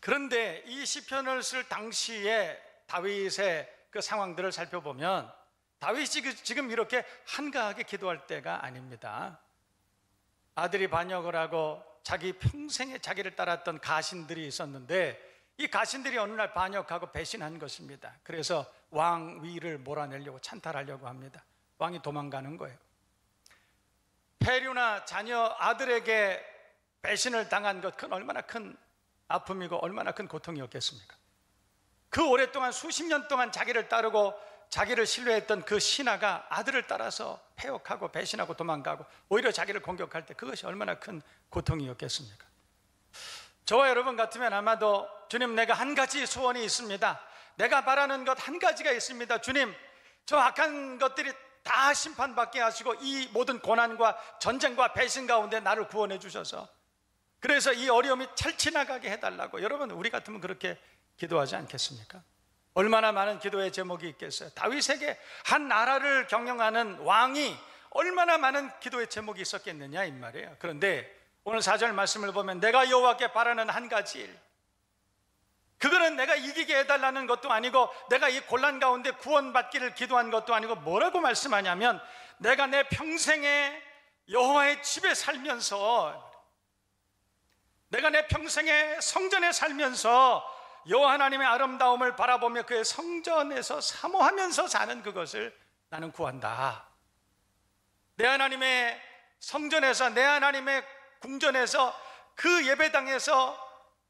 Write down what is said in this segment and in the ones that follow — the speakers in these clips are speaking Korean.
그런데 이 시편을 쓸 당시에 다윗의 그 상황들을 살펴보면 다윗이 지금 이렇게 한가하게 기도할 때가 아닙니다. 아들이 반역을 하고 자기 평생에 자기를 따랐던 가신들이 있었는데 이 가신들이 어느 날 반역하고 배신한 것입니다. 그래서 왕 위를 몰아내려고 찬탈하려고 합니다. 왕이 도망가는 거예요. 폐류나 자녀 아들에게 배신을 당한 것, 그건 얼마나 큰 아픔이고 얼마나 큰 고통이었겠습니까? 그 오랫동안 수십 년 동안 자기를 따르고 자기를 신뢰했던 그 신하가 아들을 따라서 패역하고 배신하고 도망가고 오히려 자기를 공격할 때 그것이 얼마나 큰 고통이었겠습니까? 저와 여러분 같으면 아마도 주님, 내가 한 가지 소원이 있습니다. 내가 바라는 것 한 가지가 있습니다. 주님, 저 악한 것들이 다 심판받게 하시고 이 모든 고난과 전쟁과 배신 가운데 나를 구원해 주셔서 그래서 이 어려움이 잘 지나가게 해달라고. 여러분, 우리 같으면 그렇게 기도하지 않겠습니까? 얼마나 많은 기도의 제목이 있겠어요. 다윗에게 한 나라를 경영하는 왕이 얼마나 많은 기도의 제목이 있었겠느냐 이 말이에요. 그런데 오늘 4절 말씀을 보면 내가 여호와께 바라는 한 가지 일, 그거는 내가 이기게 해달라는 것도 아니고 내가 이 곤란 가운데 구원받기를 기도한 것도 아니고 뭐라고 말씀하냐면 내가 내 평생에 여호와의 집에 살면서, 내가 내 평생에 성전에 살면서 여호와 하나님의 아름다움을 바라보며 그의 성전에서 사모하면서 사는 그것을 나는 구한다. 내 하나님의 성전에서, 내 하나님의 궁전에서, 그 예배당에서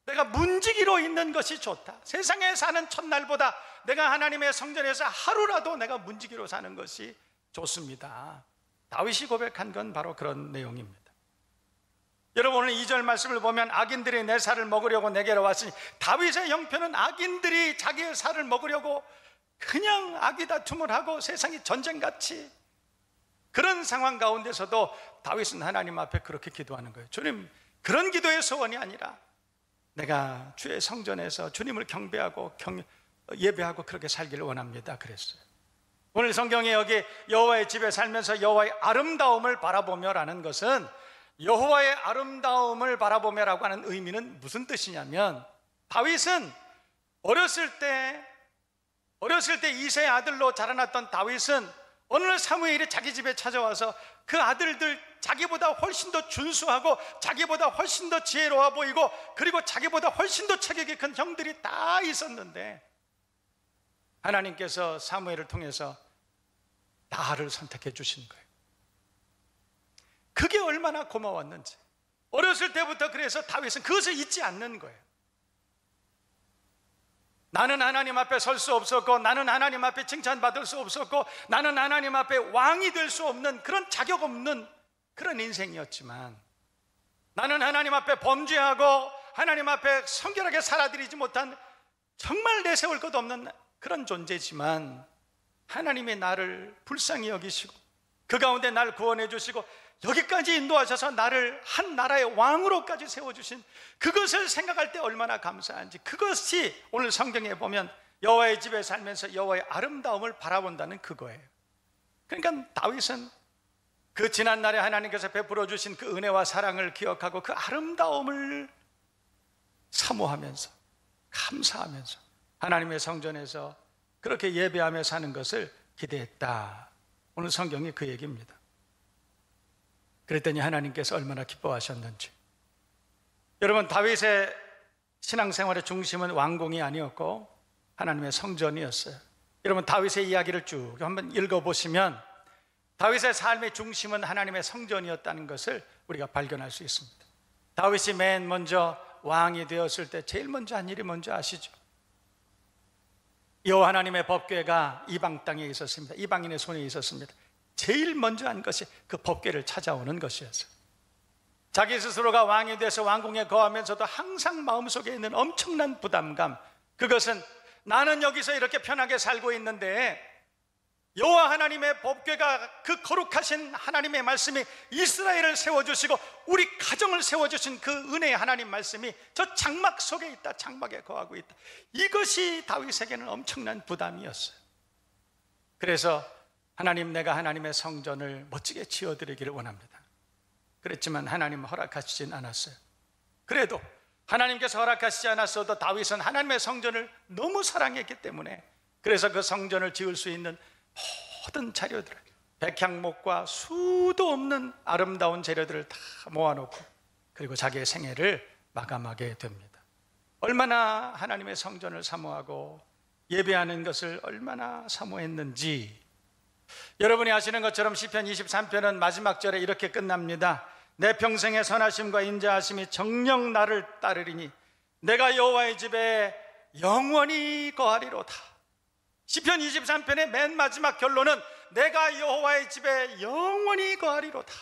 내가 문지기로 있는 것이 좋다. 세상에 사는 첫날보다 내가 하나님의 성전에서 하루라도 내가 문지기로 사는 것이 좋습니다. 다윗이 고백한 건 바로 그런 내용입니다. 여러분, 오늘 2절 말씀을 보면 악인들이 내 살을 먹으려고 내게로 왔으니, 다윗의 형편은 악인들이 자기의 살을 먹으려고 그냥 악의다툼을 하고 세상이 전쟁같이, 그런 상황 가운데서도 다윗은 하나님 앞에 그렇게 기도하는 거예요. 주님, 그런 기도의 소원이 아니라 내가 주의 성전에서 주님을 경배하고 예배하고 그렇게 살기를 원합니다. 그랬어요. 오늘 성경에 여기 여호와의 집에 살면서 여호와의 아름다움을 바라보며라는 것은, 여호와의 아름다움을 바라보며라고 하는 의미는 무슨 뜻이냐면, 다윗은 어렸을 때 이새의 아들로 자라났던 다윗은 어느 날 사무엘이 자기 집에 찾아와서 그 아들들 자기보다 훨씬 더 준수하고 자기보다 훨씬 더 지혜로워 보이고 그리고 자기보다 훨씬 더 체격이 큰 형들이 다 있었는데 하나님께서 사무엘을 통해서 나를 선택해 주신 거예요. 그게 얼마나 고마웠는지. 어렸을 때부터 그래서 다윗은 그것을 잊지 않는 거예요. 나는 하나님 앞에 설 수 없었고, 나는 하나님 앞에 칭찬받을 수 없었고, 나는 하나님 앞에 왕이 될 수 없는 그런 자격 없는 그런 인생이었지만, 나는 하나님 앞에 범죄하고 하나님 앞에 성결하게 살아드리지 못한 정말 내세울 것 없는 그런 존재지만, 하나님이 나를 불쌍히 여기시고 그 가운데 나를 구원해 주시고 여기까지 인도하셔서 나를 한 나라의 왕으로까지 세워주신 그것을 생각할 때 얼마나 감사한지, 그것이 오늘 성경에 보면 여호와의 집에 살면서 여호와의 아름다움을 바라본다는 그거예요. 그러니까 다윗은 그 지난날에 하나님께서 베풀어 주신 그 은혜와 사랑을 기억하고 그 아름다움을 사모하면서 감사하면서 하나님의 성전에서 그렇게 예배하며 사는 것을 기대했다. 오늘 성경이 그 얘기입니다. 그랬더니 하나님께서 얼마나 기뻐하셨는지. 여러분, 다윗의 신앙생활의 중심은 왕궁이 아니었고 하나님의 성전이었어요. 여러분, 다윗의 이야기를 쭉 한번 읽어보시면 다윗의 삶의 중심은 하나님의 성전이었다는 것을 우리가 발견할 수 있습니다. 다윗이 맨 먼저 왕이 되었을 때 제일 먼저 한 일이 뭔지 아시죠? 여호와 하나님의 법궤가 이방 땅에 있었습니다. 이방인의 손에 있었습니다. 제일 먼저 한 것이 그 법궤를 찾아오는 것이었어요. 자기 스스로가 왕이 돼서 왕궁에 거하면서도 항상 마음속에 있는 엄청난 부담감, 그것은 나는 여기서 이렇게 편하게 살고 있는데 여호와 하나님의 법궤가, 그 거룩하신 하나님의 말씀이 이스라엘을 세워주시고 우리 가정을 세워주신 그 은혜의 하나님 말씀이 저 장막 속에 있다, 장막에 거하고 있다. 이것이 다윗에게는 엄청난 부담이었어요. 그래서 하나님, 내가 하나님의 성전을 멋지게 지어드리기를 원합니다. 그랬지만 하나님은 허락하시진 않았어요. 그래도 하나님께서 허락하시지 않았어도 다윗은 하나님의 성전을 너무 사랑했기 때문에 그래서 그 성전을 지을 수 있는 모든 자료들을, 백향목과 수도 없는 아름다운 재료들을 다 모아놓고 그리고 자기의 생애를 마감하게 됩니다. 얼마나 하나님의 성전을 사모하고 예배하는 것을 얼마나 사모했는지, 여러분이 아시는 것처럼 시편 23편은 마지막 절에 이렇게 끝납니다. 내 평생의 선하심과 인자하심이 정녕 나를 따르리니 내가 여호와의 집에 영원히 거하리로다. 시편 23편의 맨 마지막 결론은 내가 여호와의 집에 영원히 거하리로다.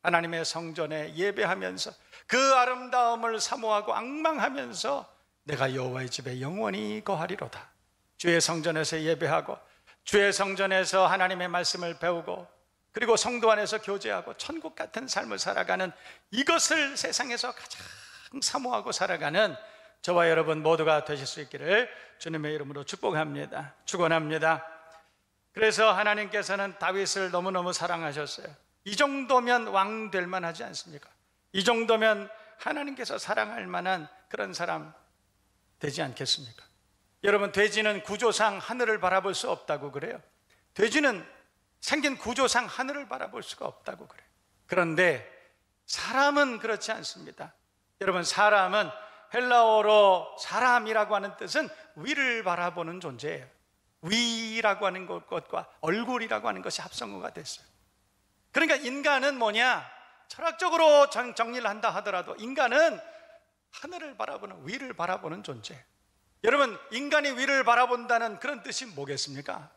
하나님의 성전에 예배하면서 그 아름다움을 사모하고 앙망하면서 내가 여호와의 집에 영원히 거하리로다. 주의 성전에서 예배하고 주의 성전에서 하나님의 말씀을 배우고 그리고 성도 안에서 교제하고 천국 같은 삶을 살아가는, 이것을 세상에서 가장 사모하고 살아가는 저와 여러분 모두가 되실 수 있기를 주님의 이름으로 축복합니다. 축원합니다. 그래서 하나님께서는 다윗을 너무너무 사랑하셨어요. 이 정도면 왕 될 만하지 않습니까? 이 정도면 하나님께서 사랑할 만한 그런 사람 되지 않겠습니까? 여러분, 돼지는 구조상 하늘을 바라볼 수 없다고 그래요. 돼지는 생긴 구조상 하늘을 바라볼 수가 없다고 그래요. 그런데 사람은 그렇지 않습니다. 여러분, 사람은 헬라어로 사람이라고 하는 뜻은 위를 바라보는 존재예요. 위라고 하는 것과 얼굴이라고 하는 것이 합성어가 됐어요. 그러니까 인간은 뭐냐? 철학적으로 정리를 한다 하더라도 인간은 하늘을 바라보는, 위를 바라보는 존재. 여러분, 인간이 위를 바라본다는 그런 뜻이 뭐겠습니까?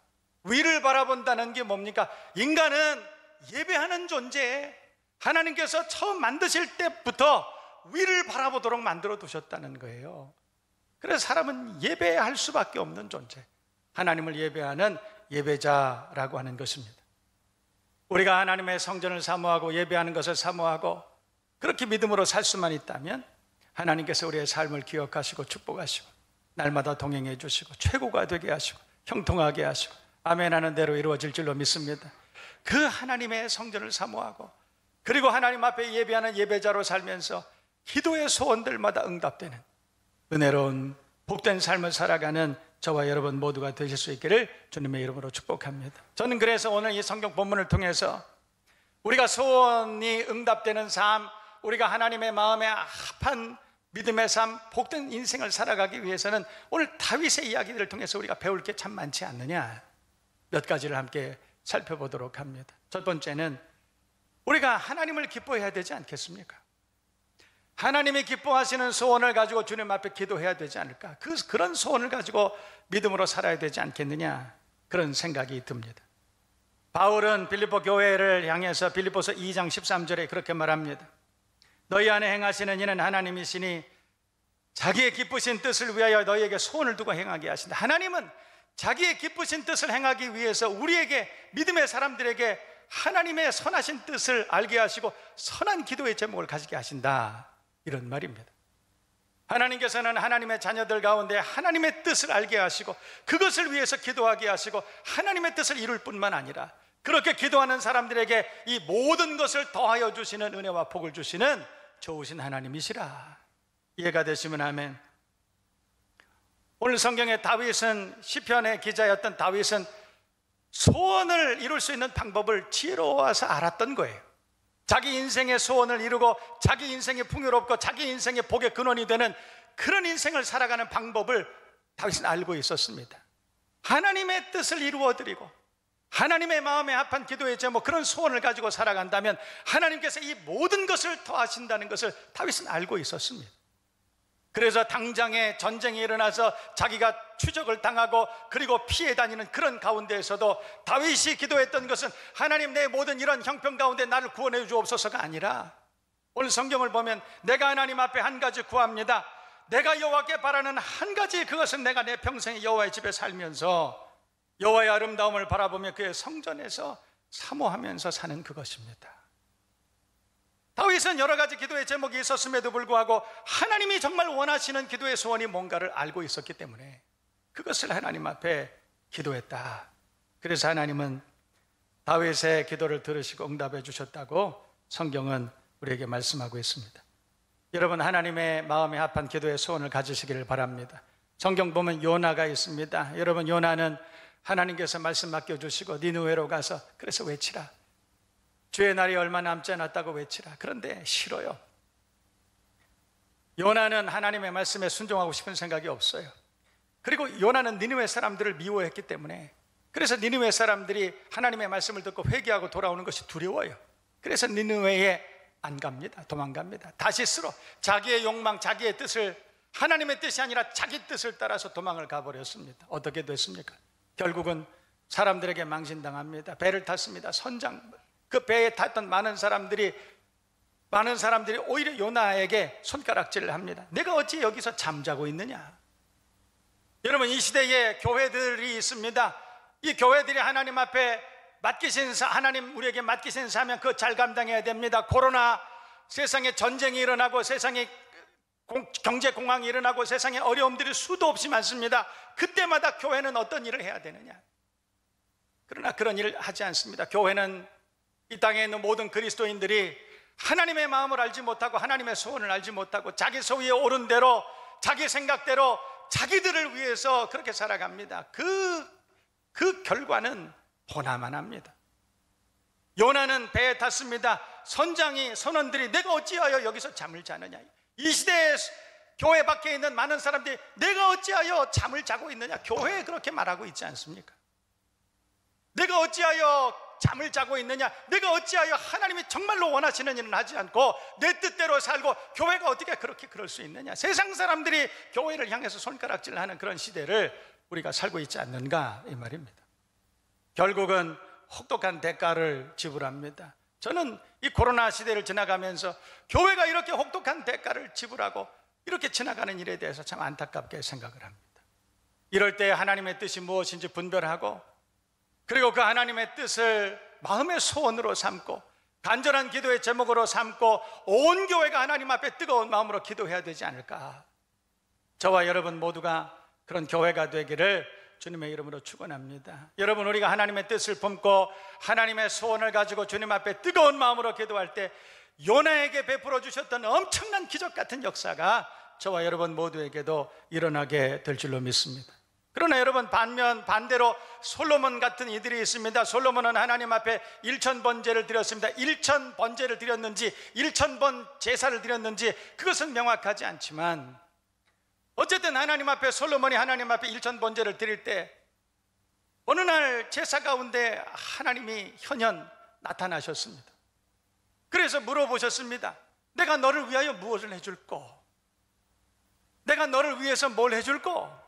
위를 바라본다는 게 뭡니까? 인간은 예배하는 존재에 하나님께서 처음 만드실 때부터 위를 바라보도록 만들어 두셨다는 거예요. 그래서 사람은 예배할 수밖에 없는 존재, 하나님을 예배하는 예배자라고 하는 것입니다. 우리가 하나님의 성전을 사모하고 예배하는 것을 사모하고 그렇게 믿음으로 살 수만 있다면 하나님께서 우리의 삶을 기억하시고 축복하시고 날마다 동행해 주시고 최고가 되게 하시고 형통하게 하시고 아멘하는 대로 이루어질 줄로 믿습니다. 그 하나님의 성전을 사모하고 그리고 하나님 앞에 예배하는 예배자로 살면서 기도의 소원들마다 응답되는 은혜로운 복된 삶을 살아가는 저와 여러분 모두가 되실 수 있기를 주님의 이름으로 축복합니다. 저는 그래서 오늘 이 성경 본문을 통해서 우리가 소원이 응답되는 삶, 우리가 하나님의 마음에 합한 믿음의 삶, 복된 인생을 살아가기 위해서는 오늘 다윗의 이야기들을 통해서 우리가 배울 게 참 많지 않느냐, 몇 가지를 함께 살펴보도록 합니다. 첫 번째는 우리가 하나님을 기뻐해야 되지 않겠습니까? 하나님이 기뻐하시는 소원을 가지고 주님 앞에 기도해야 되지 않을까? 그런 소원을 가지고 믿음으로 살아야 되지 않겠느냐, 그런 생각이 듭니다. 바울은 빌립보 교회를 향해서 빌립보서 2장 13절에 그렇게 말합니다. 너희 안에 행하시는 이는 하나님이시니 자기의 기쁘신 뜻을 위하여 너희에게 소원을 두고 행하게 하신다. 하나님은 자기의 기쁘신 뜻을 행하기 위해서 우리에게, 믿음의 사람들에게 하나님의 선하신 뜻을 알게 하시고 선한 기도의 제목을 가지게 하신다, 이런 말입니다. 하나님께서는 하나님의 자녀들 가운데 하나님의 뜻을 알게 하시고 그것을 위해서 기도하게 하시고 하나님의 뜻을 이룰 뿐만 아니라 그렇게 기도하는 사람들에게 이 모든 것을 더하여 주시는 은혜와 복을 주시는 좋으신 하나님이시라. 이해가 되시면 아멘. 오늘 성경의 다윗은, 시편의 기자였던 다윗은 소원을 이룰 수 있는 방법을 지혜로워서 알았던 거예요. 자기 인생의 소원을 이루고 자기 인생이 풍요롭고 자기 인생의 복의 근원이 되는 그런 인생을 살아가는 방법을 다윗은 알고 있었습니다. 하나님의 뜻을 이루어드리고 하나님의 마음에 합한 기도의 제목, 그런 소원을 가지고 살아간다면 하나님께서 이 모든 것을 더하신다는 것을 다윗은 알고 있었습니다. 그래서 당장에 전쟁이 일어나서 자기가 추적을 당하고 그리고 피해 다니는 그런 가운데에서도 다윗이 기도했던 것은 하나님, 내 모든 이런 형편 가운데 나를 구원해 주옵소서가 아니라 오늘 성경을 보면 내가 하나님 앞에 한 가지 구합니다. 내가 여호와께 바라는 한 가지, 그것은 내가 내 평생에 여호와의 집에 살면서 여호와의 아름다움을 바라보며 그의 성전에서 사모하면서 사는 그것입니다. 다윗은 여러 가지 기도의 제목이 있었음에도 불구하고 하나님이 정말 원하시는 기도의 소원이 뭔가를 알고 있었기 때문에 그것을 하나님 앞에 기도했다. 그래서 하나님은 다윗의 기도를 들으시고 응답해 주셨다고 성경은 우리에게 말씀하고 있습니다. 여러분, 하나님의 마음에 합한 기도의 소원을 가지시기를 바랍니다. 성경 보면 요나가 있습니다. 여러분, 요나는 하나님께서 말씀 맡겨주시고 니느웨로 가서 그래서 외치라. 주의 날이 얼마 남지 않았다고 외치라. 그런데 싫어요. 요나는 하나님의 말씀에 순종하고 싶은 생각이 없어요. 그리고 요나는 니느웨 사람들을 미워했기 때문에, 그래서 니느웨 사람들이 하나님의 말씀을 듣고 회개하고 돌아오는 것이 두려워요. 그래서 니느웨에 안 갑니다. 도망갑니다. 다시스로 자기의 욕망, 자기의 뜻을, 하나님의 뜻이 아니라 자기 뜻을 따라서 도망을 가버렸습니다. 어떻게 됐습니까? 결국은 사람들에게 망신당합니다. 배를 탔습니다. 선장, 그 배에 탔던 많은 사람들이 오히려 요나에게 손가락질을 합니다. 내가 어찌 여기서 잠자고 있느냐? 여러분, 이 시대에 교회들이 있습니다. 이 교회들이 하나님 앞에 하나님 우리에게 맡기신 사명, 그거 잘 감당해야 됩니다. 코로나, 세상에 전쟁이 일어나고, 세상에 경제 공황이 일어나고, 세상에 어려움들이 수도 없이 많습니다. 그때마다 교회는 어떤 일을 해야 되느냐? 그러나 그런 일을 하지 않습니다. 교회는 이 땅에 있는 모든 그리스도인들이 하나님의 마음을 알지 못하고, 하나님의 소원을 알지 못하고, 자기 소위에 오른 대로, 자기 생각대로 자기들을 위해서 그렇게 살아갑니다. 그 결과는 보나만 합니다. 요나는 배에 탔습니다. 선원들이 내가 어찌하여 여기서 잠을 자느냐? 이 시대에 교회 밖에 있는 많은 사람들이 내가 어찌하여 잠을 자고 있느냐? 교회에 그렇게 말하고 있지 않습니까? 내가 어찌하여 잠을 자고 있느냐? 내가 어찌하여 하나님이 정말로 원하시는 일은 하지 않고 내 뜻대로 살고 교회가 어떻게 그렇게 그럴 수 있느냐? 세상 사람들이 교회를 향해서 손가락질을 하는 그런 시대를 우리가 살고 있지 않는가, 이 말입니다. 결국은 혹독한 대가를 지불합니다. 저는 이 코로나 시대를 지나가면서 교회가 이렇게 혹독한 대가를 지불하고 이렇게 지나가는 일에 대해서 참 안타깝게 생각을 합니다. 이럴 때 하나님의 뜻이 무엇인지 분별하고, 그리고 그 하나님의 뜻을 마음의 소원으로 삼고, 간절한 기도의 제목으로 삼고, 온 교회가 하나님 앞에 뜨거운 마음으로 기도해야 되지 않을까. 저와 여러분 모두가 그런 교회가 되기를 주님의 이름으로 축원합니다. 여러분, 우리가 하나님의 뜻을 품고 하나님의 소원을 가지고 주님 앞에 뜨거운 마음으로 기도할 때 요나에게 베풀어 주셨던 엄청난 기적 같은 역사가 저와 여러분 모두에게도 일어나게 될 줄로 믿습니다. 그러나 여러분, 반대로 솔로몬 같은 이들이 있습니다. 솔로몬은 하나님 앞에 1000번제를 드렸습니다. 1000번제를 드렸는지 1000번 제사를 드렸는지 그것은 명확하지 않지만, 어쨌든 하나님 앞에, 솔로몬이 하나님 앞에 1000번제를 드릴 때 어느 날 제사 가운데 하나님이 현현 나타나셨습니다. 그래서 물어보셨습니다. 내가 너를 위하여 무엇을 해줄꼬? 내가 너를 위해서 뭘 해줄꼬?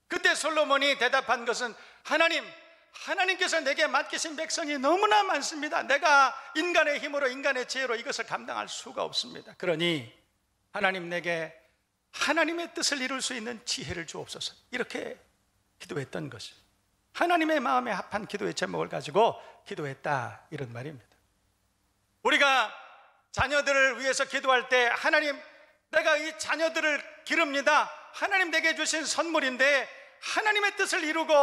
그때 솔로몬이 대답한 것은, 하나님께서 내게 맡기신 백성이 너무나 많습니다. 내가 인간의 힘으로, 인간의 지혜로 이것을 감당할 수가 없습니다. 그러니 하나님, 내게 하나님의 뜻을 이룰 수 있는 지혜를 주옵소서. 이렇게 기도했던 것이, 하나님의 마음에 합한 기도의 제목을 가지고 기도했다, 이런 말입니다. 우리가 자녀들을 위해서 기도할 때, 하나님, 내가 이 자녀들을 기릅니다. 하나님 내게 주신 선물인데 하나님의 뜻을 이루고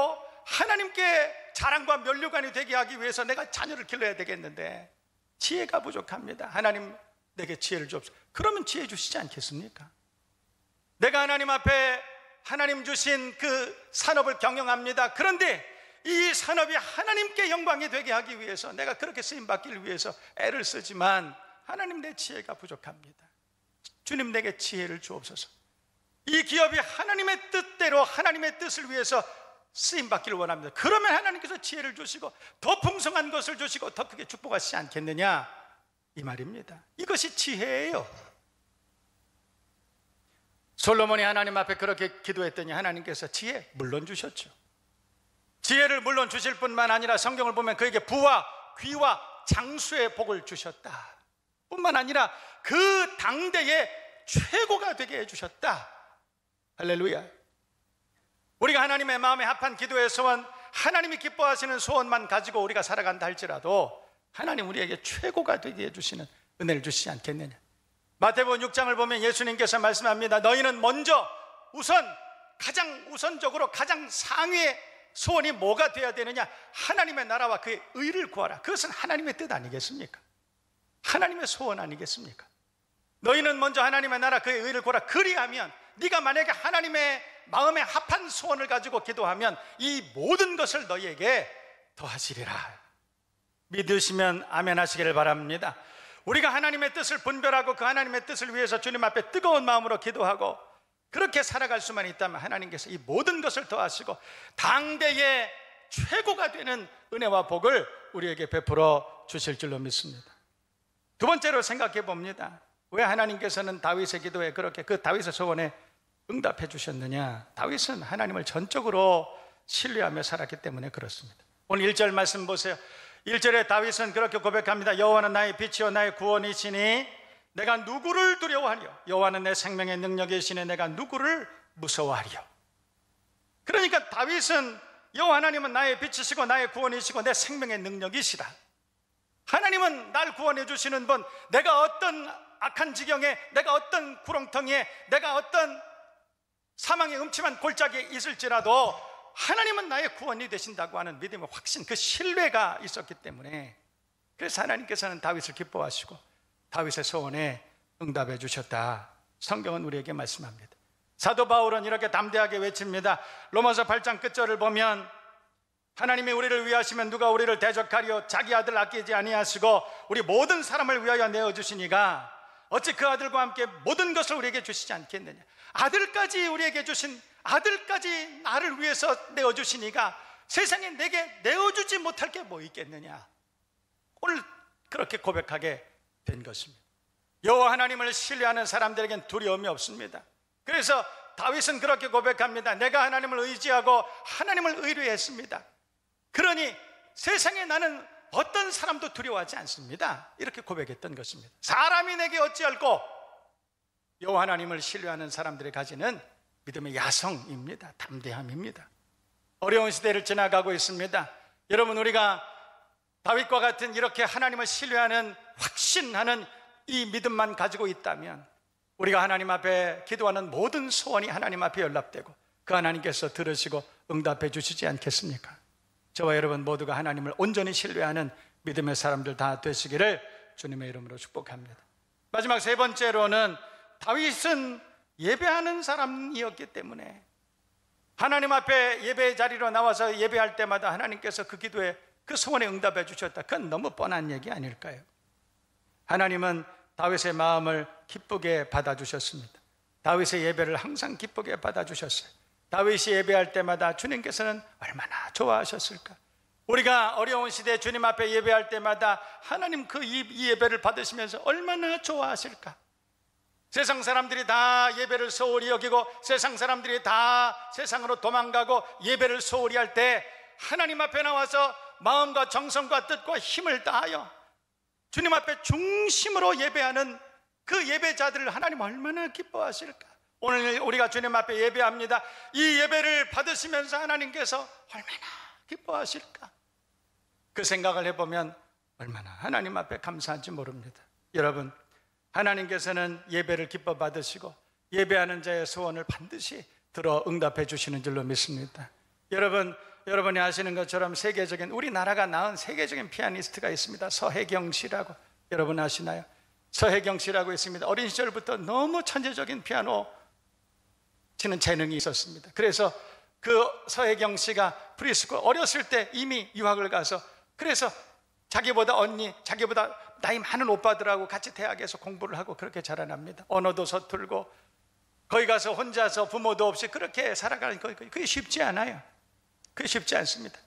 하나님께 자랑과 면류관이 되게 하기 위해서 내가 자녀를 길러야 되겠는데 지혜가 부족합니다. 하나님, 내게 지혜를 주옵소서. 그러면 지혜 주시지 않겠습니까? 내가 하나님 앞에 하나님 주신 그 산업을 경영합니다. 그런데 이 산업이 하나님께 영광이 되게 하기 위해서 내가 그렇게 쓰임받기를 위해서 애를 쓰지만, 하나님, 내 지혜가 부족합니다. 주님, 내게 지혜를 주옵소서. 이 기업이 하나님의 뜻대로, 하나님의 뜻을 위해서 쓰임받기를 원합니다. 그러면 하나님께서 지혜를 주시고 더 풍성한 것을 주시고 더 크게 축복하시지 않겠느냐, 이 말입니다. 이것이 지혜예요. 솔로몬이 하나님 앞에 그렇게 기도했더니 하나님께서 지혜 물론 주셨죠. 지혜를 물론 주실 뿐만 아니라 성경을 보면 그에게 부와 귀와 장수의 복을 주셨다 뿐만 아니라 그 당대의 최고가 되게 해주셨다. 할렐루야. 우리가 하나님의 마음에 합한 기도의 소원, 하나님이 기뻐하시는 소원만 가지고 우리가 살아간다 할지라도 하나님 우리에게 최고가 되게 해주시는 은혜를 주시지 않겠느냐. 마태복음 6장을 보면 예수님께서 말씀합니다. 너희는 먼저 가장 우선적으로 가장 상위의 소원이 뭐가 되어야 되느냐? 하나님의 나라와 그의 의를 구하라. 그것은 하나님의 뜻 아니겠습니까? 하나님의 소원 아니겠습니까? 너희는 먼저 하나님의 나라 그의 의를 구하라. 그리하면 네가 만약에 하나님의 마음에 합한 소원을 가지고 기도하면 이 모든 것을 너희에게 더하시리라. 믿으시면 아멘 하시기를 바랍니다. 우리가 하나님의 뜻을 분별하고 그 하나님의 뜻을 위해서 주님 앞에 뜨거운 마음으로 기도하고 그렇게 살아갈 수만 있다면 하나님께서 이 모든 것을 더하시고 당대의 최고가 되는 은혜와 복을 우리에게 베풀어 주실 줄로 믿습니다. 두 번째로 생각해 봅니다. 왜 하나님께서는 다윗의 기도에 그렇게 그 다윗의 소원에 응답해 주셨느냐? 다윗은 하나님을 전적으로 신뢰하며 살았기 때문에 그렇습니다. 오늘 1절 말씀 보세요. 1절에 다윗은 그렇게 고백합니다. 여호와는 나의 빛이요 나의 구원이시니 내가 누구를 두려워하리요? 여호와는 내 생명의 능력이시니 내가 누구를 무서워하리요? 그러니까 다윗은 여호와 하나님은 나의 빛이시고 나의 구원이시고 내 생명의 능력이시다. 하나님은 날 구원해 주시는 분, 내가 어떤 악한 지경에, 내가 어떤 구렁텅이에, 내가 어떤 사망의 음침한 골짜기에 있을지라도 하나님은 나의 구원이 되신다고 하는 믿음의 확신, 그 신뢰가 있었기 때문에 그래서 하나님께서는 다윗을 기뻐하시고 다윗의 소원에 응답해 주셨다. 성경은 우리에게 말씀합니다. 사도 바울은 이렇게 담대하게 외칩니다. 로마서 8장 끝절을 보면 하나님이 우리를 위하시면 누가 우리를 대적하리요? 자기 아들 아끼지 아니하시고 우리 모든 사람을 위하여 내어주시니가 어찌 그 아들과 함께 모든 것을 우리에게 주시지 않겠느냐? 아들까지 우리에게 주신 아들까지 나를 위해서 내어주시니가 세상에 내게 내어주지 못할 게 뭐 있겠느냐? 오늘 그렇게 고백하게 된 것입니다. 여호와 하나님을 신뢰하는 사람들에겐 두려움이 없습니다. 그래서 다윗은 그렇게 고백합니다. 내가 하나님을 의지하고 하나님을 의뢰했습니다. 그러니 세상에 나는 어떤 사람도 두려워하지 않습니다. 이렇게 고백했던 것입니다. 사람이 내게 어찌할꼬? 여호와 하나님을 신뢰하는 사람들이 가지는 믿음의 야성입니다. 담대함입니다. 어려운 시대를 지나가고 있습니다. 여러분, 우리가 다윗과 같은 이렇게 하나님을 신뢰하는 확신하는 이 믿음만 가지고 있다면 우리가 하나님 앞에 기도하는 모든 소원이 하나님 앞에 연락되고 그 하나님께서 들으시고 응답해 주시지 않겠습니까? 저와 여러분 모두가 하나님을 온전히 신뢰하는 믿음의 사람들 다 되시기를 주님의 이름으로 축복합니다. 마지막 세 번째로는 다윗은 예배하는 사람이었기 때문에 하나님 앞에 예배의 자리로 나와서 예배할 때마다 하나님께서 그 기도에 그 소원에 응답해 주셨다. 그건 너무 뻔한 얘기 아닐까요? 하나님은 다윗의 마음을 기쁘게 받아주셨습니다. 다윗의 예배를 항상 기쁘게 받아주셨어요. 다윗이 예배할 때마다 주님께서는 얼마나 좋아하셨을까? 우리가 어려운 시대에 주님 앞에 예배할 때마다 하나님 그 이 예배를 받으시면서 얼마나 좋아하실까? 세상 사람들이 다 예배를 소홀히 여기고 세상 사람들이 다 세상으로 도망가고 예배를 소홀히 할 때 하나님 앞에 나와서 마음과 정성과 뜻과 힘을 다하여 주님 앞에 중심으로 예배하는 그 예배자들을 하나님 얼마나 기뻐하실까? 오늘 우리가 주님 앞에 예배합니다. 이 예배를 받으시면서 하나님께서 얼마나 기뻐하실까? 그 생각을 해보면 얼마나 하나님 앞에 감사한지 모릅니다. 여러분, 하나님께서는 예배를 기뻐 받으시고 예배하는 자의 소원을 반드시 들어 응답해 주시는 줄로 믿습니다. 여러분이 아시는 것처럼 세계적인, 우리나라가 낳은 세계적인 피아니스트가 있습니다. 서혜경 씨라고. 여러분 아시나요? 서혜경 씨라고 있습니다. 어린 시절부터 너무 천재적인 피아노 치는 재능이 있었습니다. 그래서 그 서혜경 씨가 프리스쿨 어렸을 때 이미 유학을 가서 그래서 자기보다 나이 많은 오빠들하고 같이 대학에서 공부를 하고 그렇게 자라납니다. 언어도 서툴고 거기 가서 혼자서 부모도 없이 그렇게 살아가는 거 그게 쉽지 않아요. 그게 쉽지 않습니다.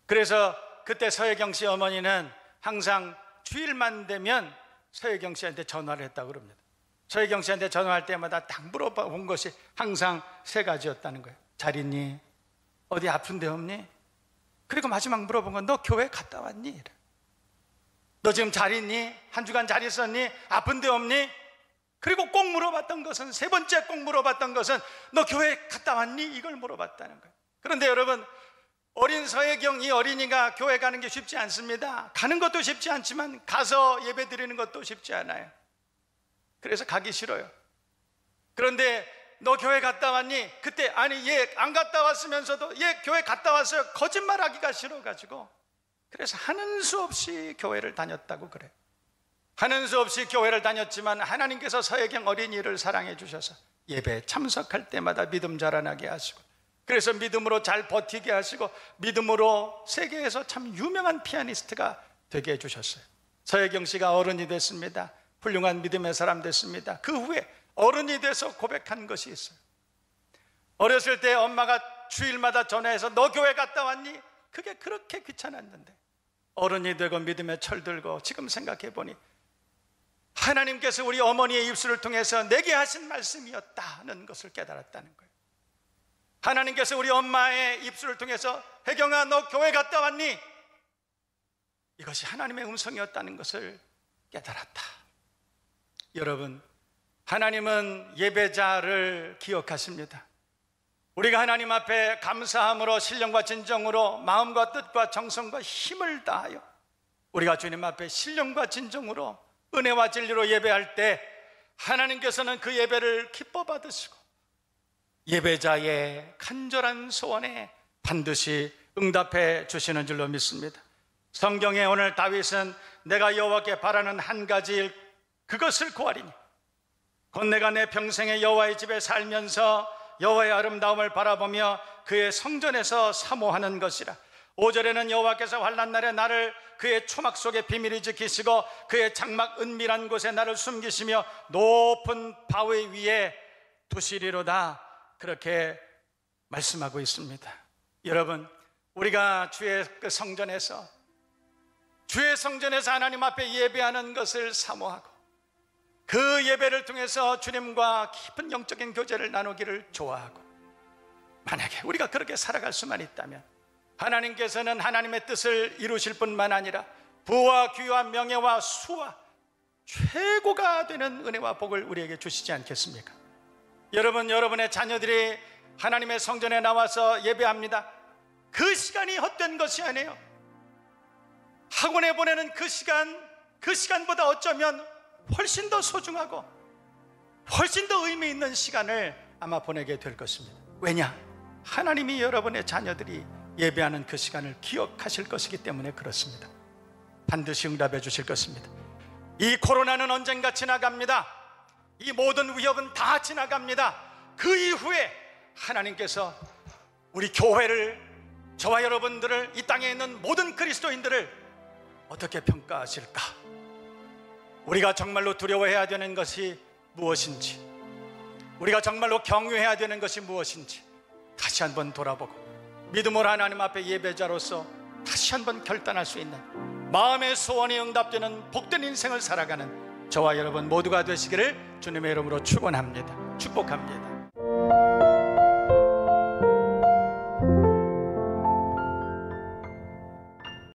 그래서 그때 서혜경 씨 어머니는 항상 주일만 되면 서혜경 씨한테 전화를 했다고 그럽니다. 서혜경 씨한테 전화할 때마다 딱 물어본 것이 항상 세 가지였다는 거예요. 잘 있니? 어디 아픈 데 없니? 그리고 마지막 물어본 건 너 교회 갔다 왔니? 너 지금 잘 있니? 한 주간 잘 있었니? 아픈 데 없니? 그리고 꼭 물어봤던 것은, 세 번째 꼭 물어봤던 것은 너 교회 갔다 왔니? 이걸 물어봤다는 거예요. 그런데 여러분, 어린 서혜경 이 어린이가 교회 가는 게 쉽지 않습니다. 가는 것도 쉽지 않지만 가서 예배 드리는 것도 쉽지 않아요. 그래서 가기 싫어요. 그런데 너 교회 갔다 왔니? 그때 아니 얘 안 갔다 왔으면서도 얘 교회 갔다 왔어요. 거짓말하기가 싫어가지고 그래서 하는 수 없이 교회를 다녔다고 그래요. 하는 수 없이 교회를 다녔지만 하나님께서 서혜경 어린이를 사랑해 주셔서 예배 참석할 때마다 믿음 자라나게 하시고, 그래서 믿음으로 잘 버티게 하시고, 믿음으로 세계에서 참 유명한 피아니스트가 되게 해주셨어요. 서혜경 씨가 어른이 됐습니다. 훌륭한 믿음의 사람 됐습니다. 그 후에 어른이 돼서 고백한 것이 있어요. 어렸을 때 엄마가 주일마다 전화해서 너 교회 갔다 왔니? 그게 그렇게 귀찮았는데 어른이 되고 믿음에 철들고 지금 생각해 보니 하나님께서 우리 어머니의 입술을 통해서 내게 하신 말씀이었다는 것을 깨달았다는 거예요. 하나님께서 우리 엄마의 입술을 통해서 혜경아 너 교회 갔다 왔니? 이것이 하나님의 음성이었다는 것을 깨달았다. 여러분, 하나님은 예배자를 기억하십니다. 우리가 하나님 앞에 감사함으로 신령과 진정으로 마음과 뜻과 정성과 힘을 다하여 우리가 주님 앞에 신령과 진정으로 은혜와 진리로 예배할 때 하나님께서는 그 예배를 기뻐 받으시고 예배자의 간절한 소원에 반드시 응답해 주시는 줄로 믿습니다. 성경에 오늘 다윗은 내가 여호와께 바라는 한 가지 일 그것을 구하리니 곧 내가 내 평생에 여호와의 집에 살면서 여호와의 아름다움을 바라보며 그의 성전에서 사모하는 것이라. 5절에는 여호와께서 환난 날에 나를 그의 초막 속에 비밀히 지키시고 그의 장막 은밀한 곳에 나를 숨기시며 높은 바위 위에 두시리로다. 그렇게 말씀하고 있습니다. 여러분, 우리가 주의 성전에서 하나님 앞에 예배하는 것을 사모하고 그 예배를 통해서 주님과 깊은 영적인 교제를 나누기를 좋아하고, 만약에 우리가 그렇게 살아갈 수만 있다면 하나님께서는 하나님의 뜻을 이루실 뿐만 아니라 부와 귀와 명예와 수와 최고가 되는 은혜와 복을 우리에게 주시지 않겠습니까? 여러분, 여러분의 자녀들이 하나님의 성전에 나와서 예배합니다. 그 시간이 헛된 것이 아니에요. 학원에 보내는 그 시간보다 어쩌면 훨씬 더 소중하고 훨씬 더 의미 있는 시간을 아마 보내게 될 것입니다. 왜냐? 하나님이 여러분의 자녀들이 예배하는 그 시간을 기억하실 것이기 때문에 그렇습니다. 반드시 응답해 주실 것입니다. 이 코로나는 언젠가 지나갑니다. 이 모든 위협은 다 지나갑니다. 그 이후에 하나님께서 우리 교회를, 저와 여러분들을, 이 땅에 있는 모든 그리스도인들을 어떻게 평가하실까? 우리가 정말로 두려워해야 되는 것이 무엇인지, 우리가 정말로 경외해야 되는 것이 무엇인지 다시 한번 돌아보고 믿음으로 하나님 앞에 예배자로서 다시 한번 결단할 수 있는 마음의 소원이 응답되는 복된 인생을 살아가는 저와 여러분 모두가 되시기를 주님의 이름으로 축원합니다. 축복합니다.